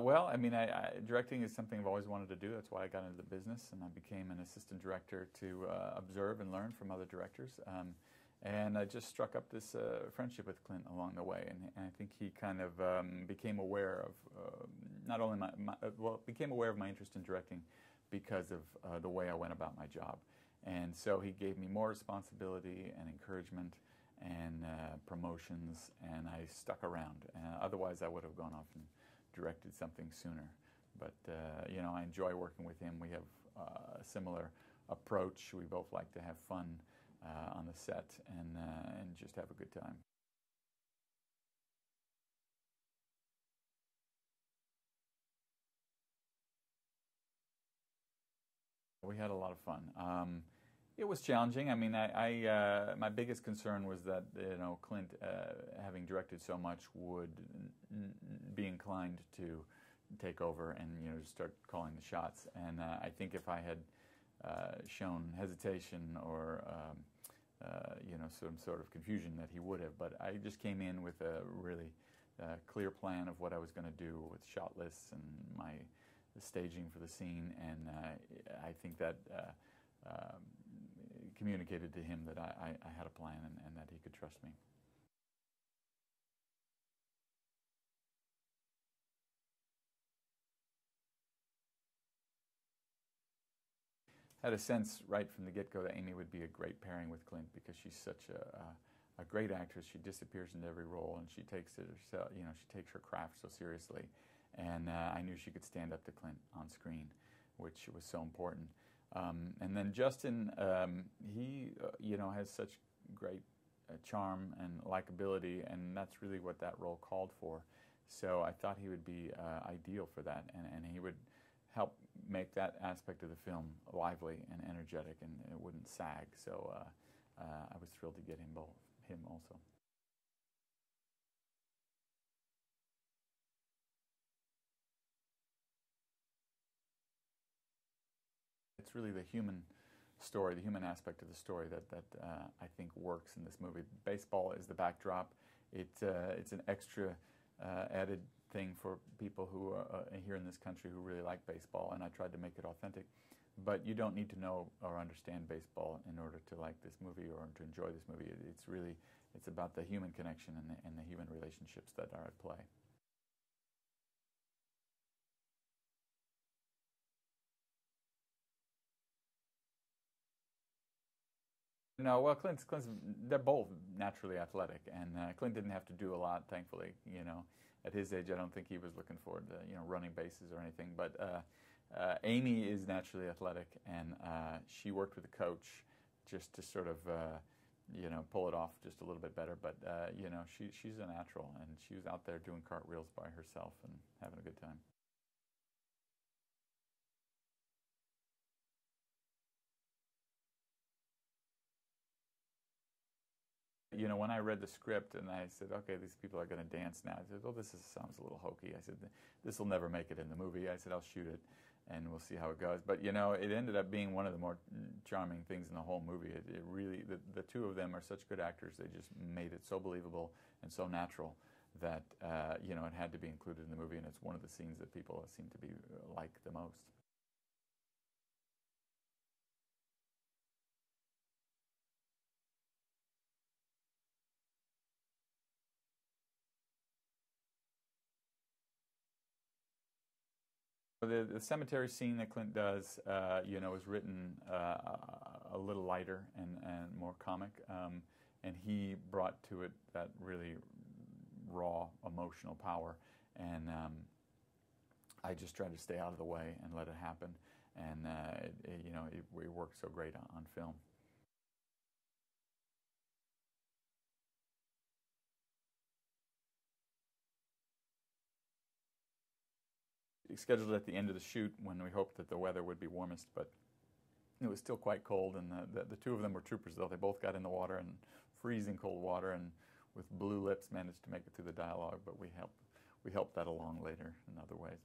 Well, I mean, directing is something I've always wanted to do. That's why I got into the business, and I became an assistant director to observe and learn from other directors. And I just struck up this friendship with Clint along the way, and I think he kind of became aware of not only became aware of my interest in directing because of the way I went about my job. And so he gave me more responsibility and encouragement and promotions, and I stuck around. Otherwise, I would have gone off and directed something sooner. But you know, I enjoy working with him. We have a similar approach. We both like to have fun on the set and just have a good time. We had a lot of fun. It was challenging. I mean, my biggest concern was that, you know, Clint, having directed so much, would be inclined to take over and, you know, just start calling the shots. And I think if I had shown hesitation or you know, some sort of confusion, that he would have. But I just came in with a really clear plan of what I was going to do with shot lists and the staging for the scene, and I think that communicated to him that I had a plan and that he could trust me. Had a sense right from the get-go that Amy would be a great pairing with Clint, because she's such a great actress. She disappears into every role, and she takes it herself, you know, she takes her craft so seriously. And I knew she could stand up to Clint on screen, which was so important. And then Justin, he you know, has such great charm and likability, and that's really what that role called for. So I thought he would be ideal for that, and he would help make that aspect of the film lively and energetic, and it wouldn't sag. So I was thrilled to get him also. It's really the human story, the human aspect of the story that I think works in this movie. Baseball is the backdrop. It's an extra added thing for people who are here in this country who really like baseball, and I tried to make it authentic. But you don't need to know or understand baseball in order to like this movie or to enjoy this movie. It's about the human connection and the human relationships that are at play. No, well, they're both naturally athletic, and Clint didn't have to do a lot, thankfully. You know, at his age, I don't think he was looking forward to, you know, running bases or anything. But Amy is naturally athletic, and she worked with a coach just to sort of, you know, pull it off just a little bit better. But you know, she's a natural, and she was out there doing cartwheels by herself and having a good time. You know, when I read the script and I said, okay, these people are going to dance now, I said, oh, sounds a little hokey. I said, this will never make it in the movie. I said, I'll shoot it and we'll see how it goes. But, you know, it ended up being one of the more charming things in the whole movie. It really, the two of them are such good actors. They just made it so believable and so natural that, you know, it had to be included in the movie. And it's one of the scenes that people seem to be like the most. The cemetery scene that Clint does, you know, is written a little lighter and more comic, and he brought to it that really raw emotional power, and I just tried to stay out of the way and let it happen, and you know, it worked so great on film. Scheduled at the end of the shoot when we hoped that the weather would be warmest, but it was still quite cold, and the two of them were troopers, though. They both got in the water, and freezing cold water, and with blue lips managed to make it through the dialogue, but we helped that along later in other ways.